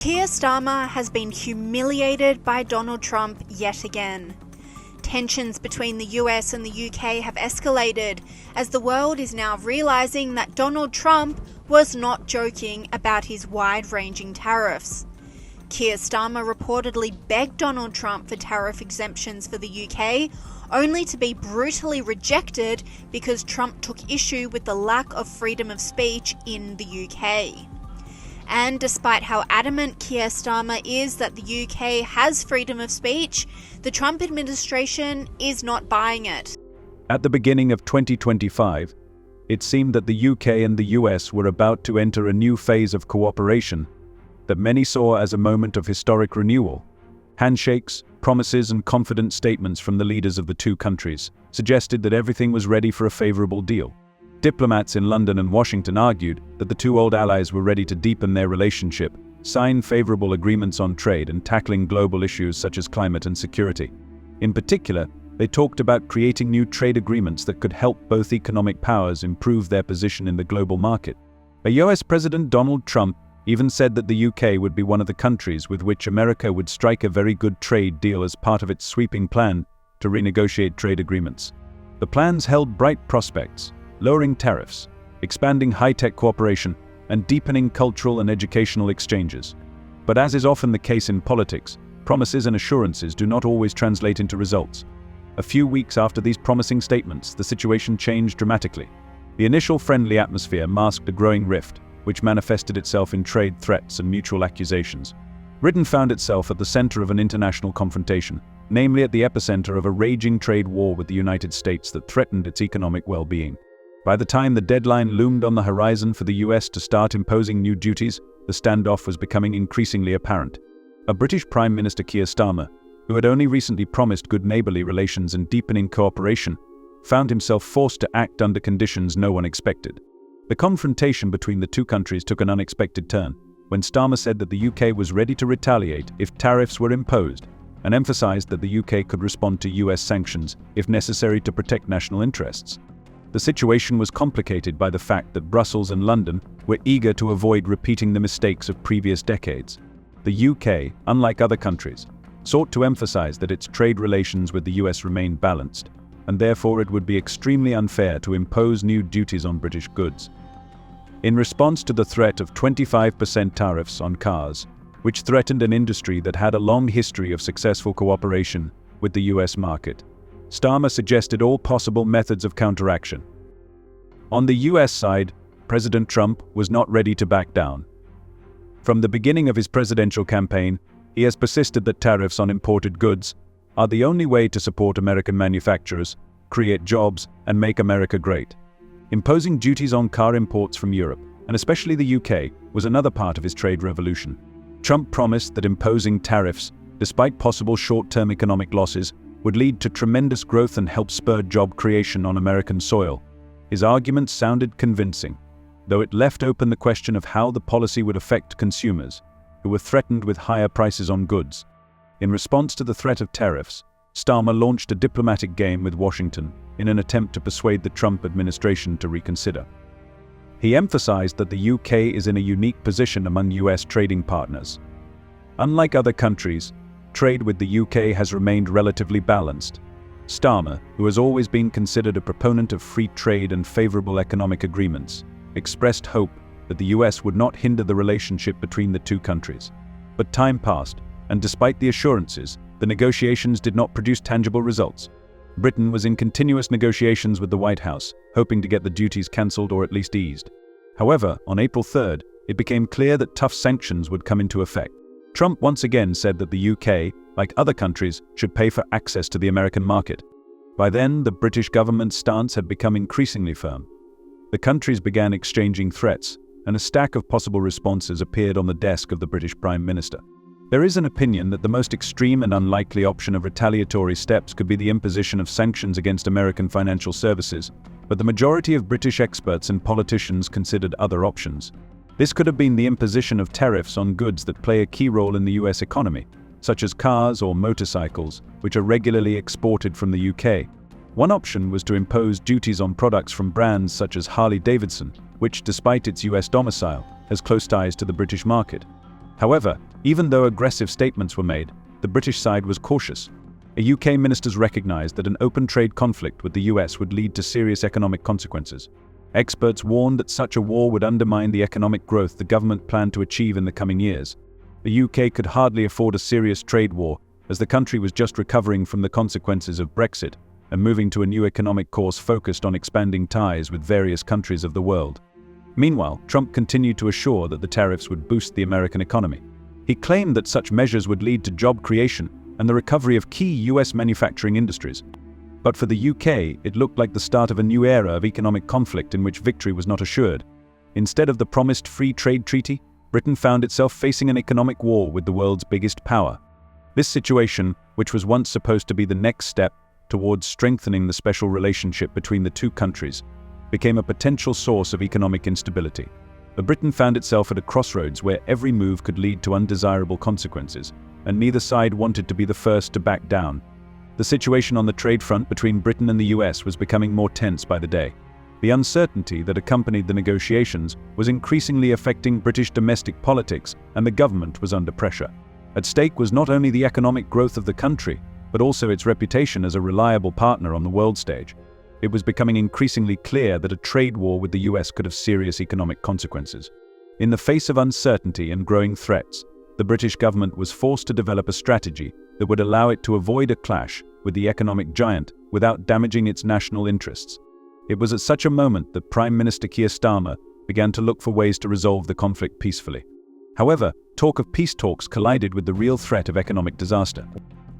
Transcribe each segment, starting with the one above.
Keir Starmer has been humiliated by Donald Trump yet again. Tensions between the US and the UK have escalated as the world is now realising that Donald Trump was not joking about his wide-ranging tariffs. Keir Starmer reportedly begged Donald Trump for tariff exemptions for the UK, only to be brutally rejected because Trump took issue with the lack of freedom of speech in the UK. And despite how adamant Keir Starmer is that the UK has freedom of speech, the Trump administration is not buying it. At the beginning of 2025, it seemed that the UK and the US were about to enter a new phase of cooperation that many saw as a moment of historic renewal. Handshakes, promises, and confident statements from the leaders of the two countries suggested that everything was ready for a favorable deal. Diplomats in London and Washington argued that the two old allies were ready to deepen their relationship, sign favorable agreements on trade, and tackling global issues such as climate and security. In particular, they talked about creating new trade agreements that could help both economic powers improve their position in the global market. US President Donald Trump even said that the UK would be one of the countries with which America would strike a very good trade deal as part of its sweeping plan to renegotiate trade agreements. The plans held bright prospects: lowering tariffs, expanding high-tech cooperation, and deepening cultural and educational exchanges. But as is often the case in politics, promises and assurances do not always translate into results. A few weeks after these promising statements, the situation changed dramatically. The initial friendly atmosphere masked a growing rift, which manifested itself in trade threats and mutual accusations. Britain found itself at the center of an international confrontation, namely at the epicenter of a raging trade war with the United States that threatened its economic well-being. By the time the deadline loomed on the horizon for the US to start imposing new duties, the standoff was becoming increasingly apparent. A British Prime Minister, Keir Starmer, who had only recently promised good neighbourly relations and deepening cooperation, found himself forced to act under conditions no one expected. The confrontation between the two countries took an unexpected turn when Starmer said that the UK was ready to retaliate if tariffs were imposed, and emphasised that the UK could respond to US sanctions if necessary to protect national interests. The situation was complicated by the fact that Brussels and London were eager to avoid repeating the mistakes of previous decades. The UK, unlike other countries, sought to emphasize that its trade relations with the US remained balanced, and therefore it would be extremely unfair to impose new duties on British goods. In response to the threat of 25% tariffs on cars, which threatened an industry that had a long history of successful cooperation with the US market, Starmer suggested all possible methods of counteraction. On the US side, President Trump was not ready to back down. From the beginning of his presidential campaign, he has persisted that tariffs on imported goods are the only way to support American manufacturers, create jobs, and make America great. Imposing duties on car imports from Europe, and especially the UK, was another part of his trade revolution. Trump promised that imposing tariffs, despite possible short-term economic losses, would lead to tremendous growth and help spur job creation on American soil. His arguments sounded convincing, though it left open the question of how the policy would affect consumers, who were threatened with higher prices on goods. In response to the threat of tariffs, Starmer launched a diplomatic game with Washington in an attempt to persuade the Trump administration to reconsider. He emphasized that the UK is in a unique position among US trading partners. Unlike other countries, trade with the UK has remained relatively balanced. Starmer, who has always been considered a proponent of free trade and favorable economic agreements, expressed hope that the US would not hinder the relationship between the two countries. But time passed, and despite the assurances, the negotiations did not produce tangible results. Britain was in continuous negotiations with the White House, hoping to get the duties cancelled or at least eased. However, on April 3rd, it became clear that tough sanctions would come into effect. Trump once again said that the UK, like other countries, should pay for access to the American market. By then, the British government's stance had become increasingly firm. The countries began exchanging threats, and a stack of possible responses appeared on the desk of the British Prime Minister. There is an opinion that the most extreme and unlikely option of retaliatory steps could be the imposition of sanctions against American financial services, but the majority of British experts and politicians considered other options. This could have been the imposition of tariffs on goods that play a key role in the US economy, such as cars or motorcycles, which are regularly exported from the UK. One option was to impose duties on products from brands such as Harley-Davidson, which, despite its US domicile, has close ties to the British market. However, even though aggressive statements were made, the British side was cautious. UK ministers recognized that an open trade conflict with the US would lead to serious economic consequences. Experts warned that such a war would undermine the economic growth the government planned to achieve in the coming years. The UK could hardly afford a serious trade war, as the country was just recovering from the consequences of Brexit and moving to a new economic course focused on expanding ties with various countries of the world. Meanwhile, Trump continued to assure that the tariffs would boost the American economy. He claimed that such measures would lead to job creation and the recovery of key US manufacturing industries. But for the UK, it looked like the start of a new era of economic conflict in which victory was not assured. Instead of the promised free trade treaty, Britain found itself facing an economic war with the world's biggest power. This situation, which was once supposed to be the next step towards strengthening the special relationship between the two countries, became a potential source of economic instability. But Britain found itself at a crossroads where every move could lead to undesirable consequences, and neither side wanted to be the first to back down. The situation on the trade front between Britain and the US was becoming more tense by the day. The uncertainty that accompanied the negotiations was increasingly affecting British domestic politics, and the government was under pressure. At stake was not only the economic growth of the country, but also its reputation as a reliable partner on the world stage. It was becoming increasingly clear that a trade war with the US could have serious economic consequences. In the face of uncertainty and growing threats, the British government was forced to develop a strategy that would allow it to avoid a clash with the economic giant without damaging its national interests. It was at such a moment that Prime Minister Keir Starmer began to look for ways to resolve the conflict peacefully. However, talk of peace talks collided with the real threat of economic disaster.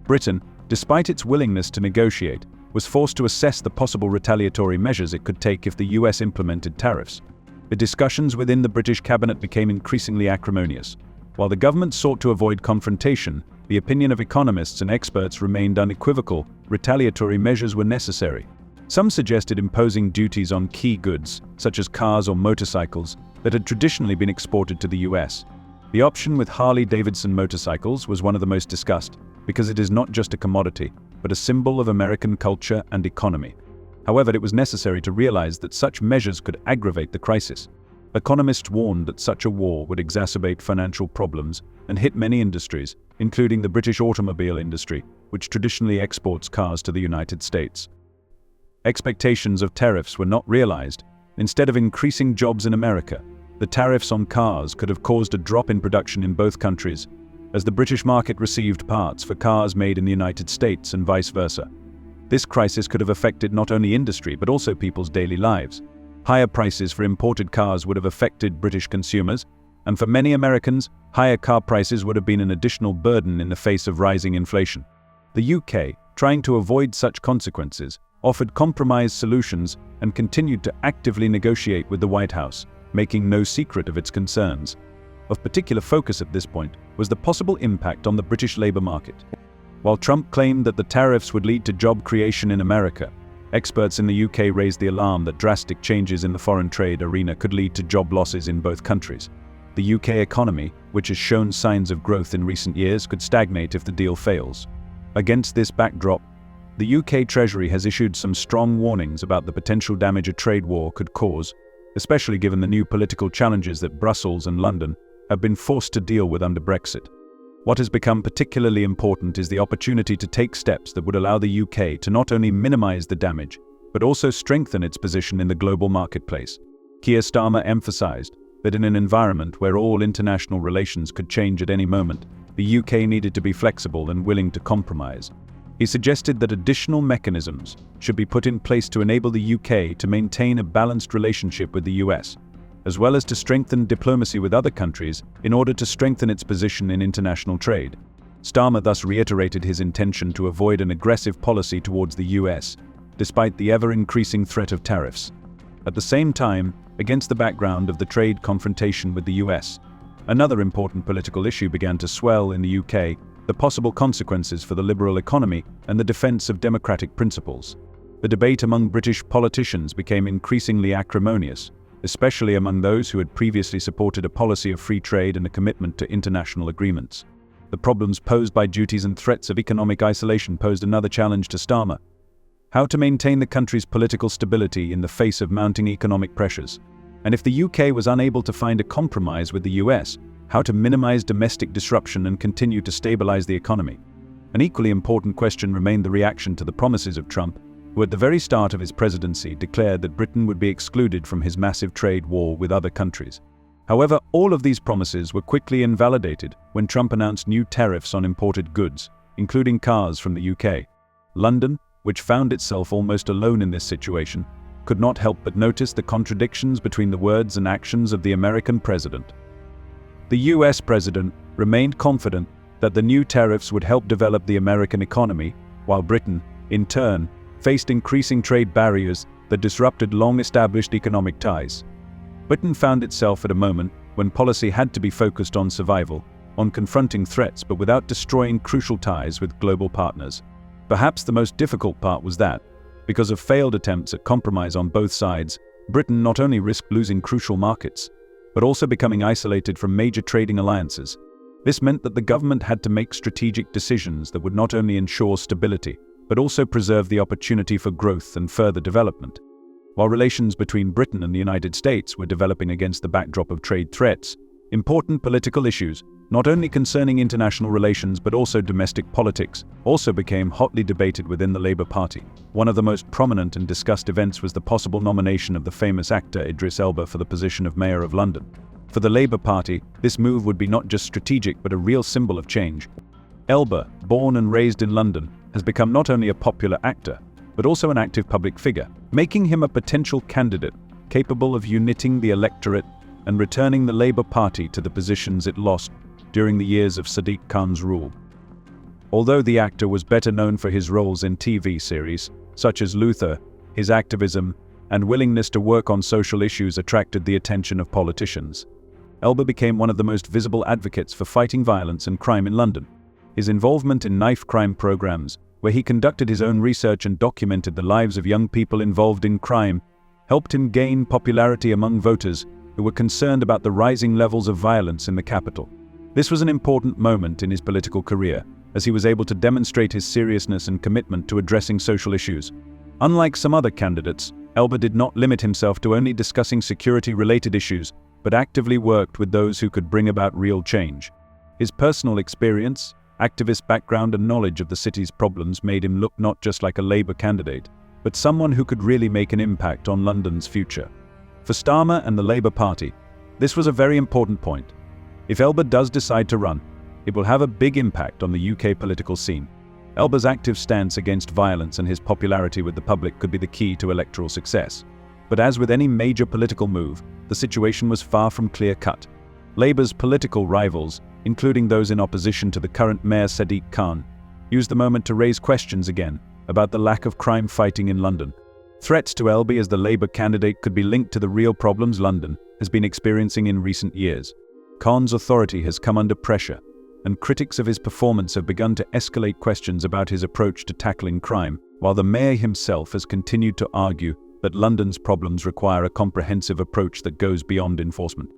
Britain, despite its willingness to negotiate, was forced to assess the possible retaliatory measures it could take if the US implemented tariffs. The discussions within the British cabinet became increasingly acrimonious. While the government sought to avoid confrontation, the opinion of economists and experts remained unequivocal: retaliatory measures were necessary. Some suggested imposing duties on key goods, such as cars or motorcycles, that had traditionally been exported to the US. The option with Harley-Davidson motorcycles was one of the most discussed, because it is not just a commodity, but a symbol of American culture and economy. However, it was necessary to realize that such measures could aggravate the crisis. Economists warned that such a war would exacerbate financial problems and hit many industries, including the British automobile industry, which traditionally exports cars to the United States. Expectations of tariffs were not realized. Instead of increasing jobs in America, the tariffs on cars could have caused a drop in production in both countries, as the British market received parts for cars made in the United States and vice versa. This crisis could have affected not only industry but also people's daily lives. Higher prices for imported cars would have affected British consumers, and for many Americans, higher car prices would have been an additional burden in the face of rising inflation. The UK, trying to avoid such consequences, offered compromise solutions and continued to actively negotiate with the White House, making no secret of its concerns. Of particular focus at this point was the possible impact on the British labour market. While Trump claimed that the tariffs would lead to job creation in America, experts in the UK raised the alarm that drastic changes in the foreign trade arena could lead to job losses in both countries. The UK economy, which has shown signs of growth in recent years, could stagnate if the deal fails. Against this backdrop, the UK Treasury has issued some strong warnings about the potential damage a trade war could cause, especially given the new political challenges that Brussels and London have been forced to deal with under Brexit. What has become particularly important is the opportunity to take steps that would allow the UK to not only minimize the damage, but also strengthen its position in the global marketplace. Keir Starmer emphasized that in an environment where all international relations could change at any moment, the UK needed to be flexible and willing to compromise. He suggested that additional mechanisms should be put in place to enable the UK to maintain a balanced relationship with the US, as well as to strengthen diplomacy with other countries in order to strengthen its position in international trade. Starmer thus reiterated his intention to avoid an aggressive policy towards the US, despite the ever-increasing threat of tariffs. At the same time, against the background of the trade confrontation with the US, another important political issue began to swell in the UK: the possible consequences for the liberal economy and the defense of democratic principles. The debate among British politicians became increasingly acrimonious, especially among those who had previously supported a policy of free trade and a commitment to international agreements. The problems posed by duties and threats of economic isolation posed another challenge to Starmer: how to maintain the country's political stability in the face of mounting economic pressures. And if the UK was unable to find a compromise with the US, how to minimize domestic disruption and continue to stabilize the economy. An equally important question remained the reaction to the promises of Trump, who at the very start of his presidency declared that Britain would be excluded from his massive trade war with other countries. However, all of these promises were quickly invalidated when Trump announced new tariffs on imported goods, including cars from the UK. London, which found itself almost alone in this situation, could not help but notice the contradictions between the words and actions of the American president. The US president remained confident that the new tariffs would help develop the American economy, while Britain, in turn, faced increasing trade barriers that disrupted long-established economic ties. Britain found itself at a moment when policy had to be focused on survival, on confronting threats but without destroying crucial ties with global partners. Perhaps the most difficult part was that, because of failed attempts at compromise on both sides, Britain not only risked losing crucial markets, but also becoming isolated from major trading alliances. This meant that the government had to make strategic decisions that would not only ensure stability, but also preserve the opportunity for growth and further development. While relations between Britain and the United States were developing against the backdrop of trade threats, important political issues, not only concerning international relations but also domestic politics, also became hotly debated within the Labour Party. One of the most prominent and discussed events was the possible nomination of the famous actor Idris Elba for the position of Mayor of London. For the Labour Party, this move would be not just strategic but a real symbol of change. Elba, born and raised in London, has become not only a popular actor, but also an active public figure, making him a potential candidate capable of uniting the electorate and returning the Labour Party to the positions it lost during the years of Sadiq Khan's rule. Although the actor was better known for his roles in TV series, such as Luther, his activism and willingness to work on social issues attracted the attention of politicians. Elba became one of the most visible advocates for fighting violence and crime in London. His involvement in knife crime programs, where he conducted his own research and documented the lives of young people involved in crime, helped him gain popularity among voters who were concerned about the rising levels of violence in the capital. This was an important moment in his political career, as he was able to demonstrate his seriousness and commitment to addressing social issues. Unlike some other candidates, Elba did not limit himself to only discussing security-related issues, but actively worked with those who could bring about real change. His personal experience, activist background and knowledge of the city's problems made him look not just like a Labour candidate, but someone who could really make an impact on London's future. For Starmer and the Labour Party, this was a very important point. If Elba does decide to run, it will have a big impact on the UK political scene. Elba's active stance against violence and his popularity with the public could be the key to electoral success. But as with any major political move, the situation was far from clear-cut. Labour's political rivals, including those in opposition to the current mayor Sadiq Khan, used the moment to raise questions again about the lack of crime fighting in London. Threats to Elba as the Labour candidate could be linked to the real problems London has been experiencing in recent years. Khan's authority has come under pressure, and critics of his performance have begun to escalate questions about his approach to tackling crime, while the mayor himself has continued to argue that London's problems require a comprehensive approach that goes beyond enforcement.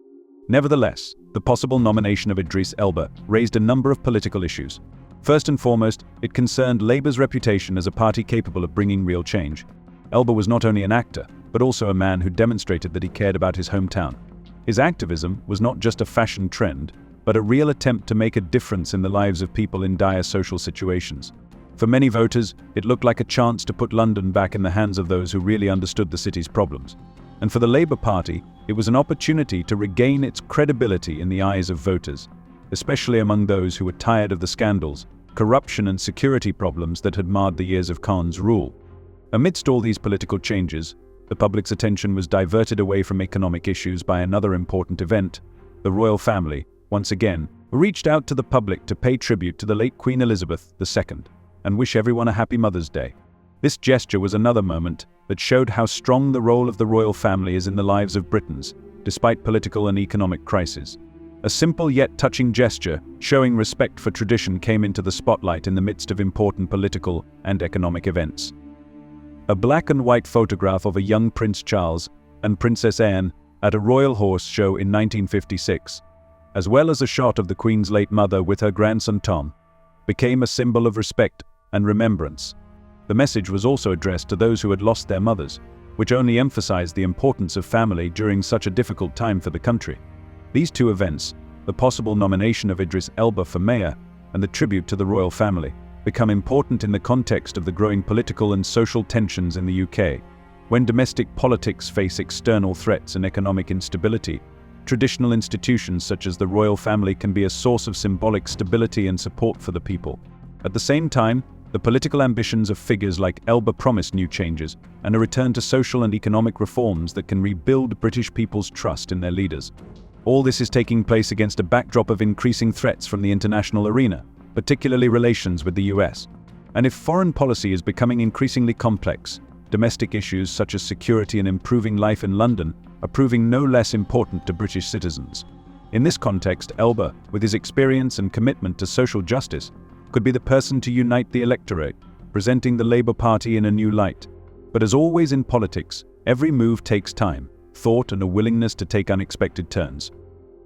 Nevertheless, the possible nomination of Idris Elba raised a number of political issues. First and foremost, it concerned Labour's reputation as a party capable of bringing real change. Elba was not only an actor, but also a man who demonstrated that he cared about his hometown. His activism was not just a fashion trend, but a real attempt to make a difference in the lives of people in dire social situations. For many voters, it looked like a chance to put London back in the hands of those who really understood the city's problems. And for the Labour Party, it was an opportunity to regain its credibility in the eyes of voters, especially among those who were tired of the scandals, corruption and security problems that had marred the years of Khan's rule. Amidst all these political changes, the public's attention was diverted away from economic issues by another important event. The royal family, once again, reached out to the public to pay tribute to the late Queen Elizabeth II and wish everyone a happy Mother's Day. This gesture was another moment that showed how strong the role of the royal family is in the lives of Britons, despite political and economic crises. A simple yet touching gesture, showing respect for tradition, came into the spotlight in the midst of important political and economic events. A black and white photograph of a young Prince Charles and Princess Anne at a royal horse show in 1956, as well as a shot of the Queen's late mother with her grandson Tom, became a symbol of respect and remembrance. The message was also addressed to those who had lost their mothers, which only emphasized the importance of family during such a difficult time for the country. These two events, the possible nomination of Idris Elba for mayor, and the tribute to the royal family become important in the context of the growing political and social tensions in the UK. When domestic politics face external threats and economic instability, traditional institutions such as the royal family can be a source of symbolic stability and support for the people. At the same time, the political ambitions of figures like Elba promise new changes and a return to social and economic reforms that can rebuild British people's trust in their leaders. All this is taking place against a backdrop of increasing threats from the international arena, particularly relations with the US. And if foreign policy is becoming increasingly complex, domestic issues such as security and improving life in London are proving no less important to British citizens. In this context, Elba, with his experience and commitment to social justice, could be the person to unite the electorate, presenting the Labour Party in a new light. But as always in politics, every move takes time, thought, and a willingness to take unexpected turns.